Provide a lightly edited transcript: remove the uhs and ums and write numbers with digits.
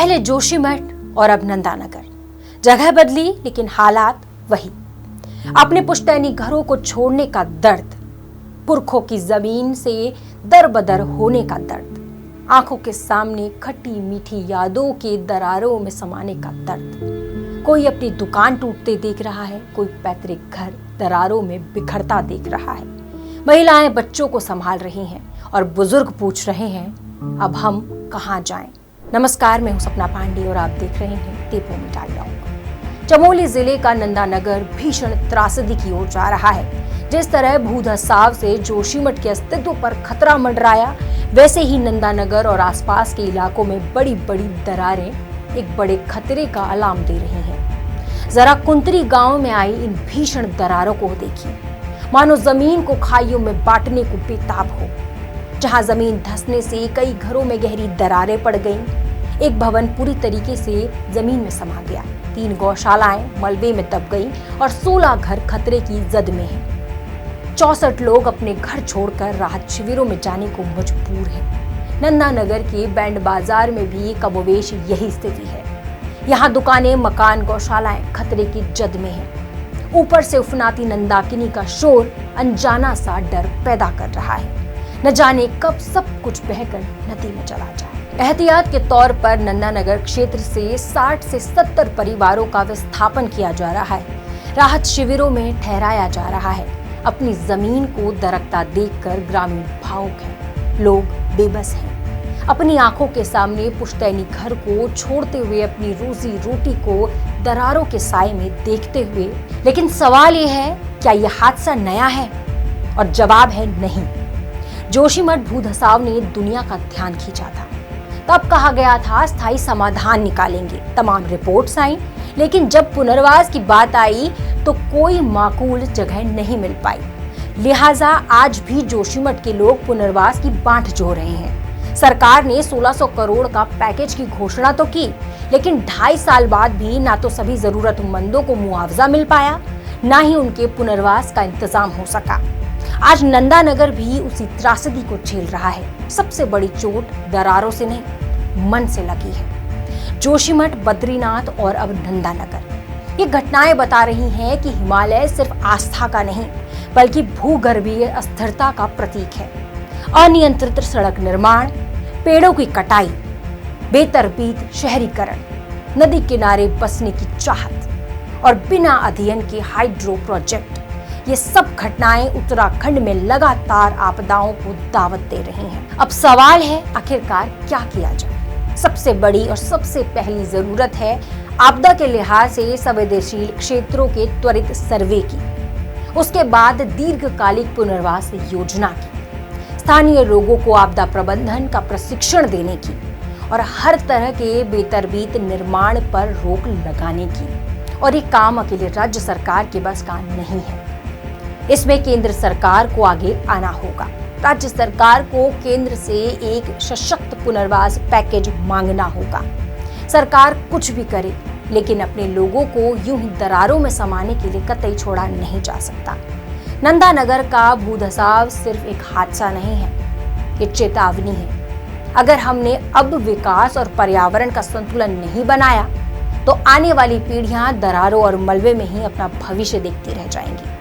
पहले जोशीमठ और अब नंदानगर। जगह बदली लेकिन हालात वही। अपने पुश्तैनी घरों को छोड़ने का दर्द, पुरखों की जमीन से दरबदर होने का दर्द, आंखों के सामने खट्टी मीठी यादों के दरारों में समाने का दर्द। कोई अपनी दुकान टूटते देख रहा है, कोई पैतृक घर दरारों में बिखरता देख रहा है। महिलाएं बच्चों को संभाल रही हैं और बुजुर्ग पूछ रहे हैं, अब हम कहां जाएं? नमस्कार, मैं हूं सपना पांडे और आप देख रहे हैं देवभूमि डायलॉग। चमोली जिले का नंदानगर भीषण त्रासदी की ओर जा रहा है। जिस तरह भूधसाव से जोशीमठ के अस्तित्व पर खतरा मंडराया, वैसे ही नंदानगर और आसपास के इलाकों में बड़ी बड़ी दरारें एक बड़े खतरे का अलार्म दे रही हैं। जरा कुंतरी गांव में आई इन भीषण दरारों को देखिए, मानो जमीन को खाइयों में बांटने को बेताब हो। जहां जमीन धंसने से कई घरों में गहरी दरारें पड़ गईं, एक भवन पूरी तरीके से जमीन में समा गया, 3 गौशालाएं मलबे में दब गईं और 16 घर खतरे की जद में हैं। 64 लोग अपने घर छोड़कर राहत शिविरों में जाने को मजबूर हैं। नंदानगर के बैंड बाजार में भी कमोवेश यही स्थिति है। यहाँ दुकानें, मकान, गौशालाएं खतरे की जद में हैं। ऊपर से उफनाती नंदाकिनी का शोर अनजाना सा डर पैदा कर रहा है। न जाने कब सब कुछ बहकर नदी में चला जाए। एहतियात के तौर पर नंदानगर क्षेत्र से 60 से 70 परिवारों का विस्थापन किया जा रहा है। राहत शिविरों में ठहराया जा रहा है। अपनी जमीन को दरकता देखकर ग्रामीण भावुक हैं, लोग बेबस हैं। अपनी आंखों के सामने पुश्तैनी घर को छोड़ते हुए अपनी रोजी रोटी को दरारों के साए में देखते हुए। लेकिन सवाल यह है, क्या यह हादसा नया है? और जवाब है नहीं। जोशीमठ भूधसाव ने दुनिया का ध्यान खींचा था। तब कहा गया था स्थायी समाधान निकालेंगे, तमाम रिपोर्ट्स आई, लेकिन जब पुनर्वास की बात आई तो कोई माकूल जगह नहीं मिल पाई। लिहाजा आज भी जोशीमठ के लोग पुनर्वास की बांट जोड़ रहे हैं। सरकार ने 1600 करोड़ का पैकेज की घोषणा तो की, लेकिन 2.5 साल बाद भी ना तो सभी जरूरतमंदों को मुआवजा मिल पाया, ना ही उनके पुनर्वास का इंतजाम हो सका। आज नंदानगर भी उसी त्रासदी को झेल रहा है। सबसे बड़ी चोट दरारों से नहीं, मन से लगी है। जोशीमठ, बद्रीनाथ और अब नंदानगर। ये घटनाएं बता रही हैं कि हिमालय सिर्फ आस्था का नहीं, बल्कि भूगर्भीय अस्थिरता का प्रतीक है। अनियंत्रित सड़क निर्माण, पेड़ों की कटाई, बेतरतीब शहरीकरण, नदी किनारे बसने की चाहत और बिना अध्ययन के हाइड्रो प्रोजेक्ट, ये सब घटनाएं उत्तराखंड में लगातार आपदाओं को दावत दे रही हैं। अब सवाल है, आखिरकार क्या किया जाए? सबसे बड़ी और सबसे पहली जरूरत है आपदा के लिहाज से संवेदनशील क्षेत्रों के त्वरित सर्वे की। उसके बाद दीर्घकालिक पुनर्वास योजना की, स्थानीय लोगों को आपदा प्रबंधन का प्रशिक्षण देने की और हर तरह के बेतरतीब निर्माण पर रोक लगाने की। और ये काम अकेले राज्य सरकार के बस का नहीं है। इसमें केंद्र सरकार को आगे आना होगा। राज्य सरकार को केंद्र से एक सशक्त पुनर्वास पैकेज मांगना होगा। सरकार कुछ भी करे, लेकिन अपने लोगों को यूं ही दरारों में समाने के लिए कतई छोड़ा नहीं जा सकता। नंदानगर का भूधसाव सिर्फ एक हादसा नहीं है, ये चेतावनी है। अगर हमने अब विकास और पर्यावरण का संतुलन नहीं बनाया, तो आने वाली पीढ़ियां दरारों और मलबे में ही अपना भविष्य देखती रह जाएंगी।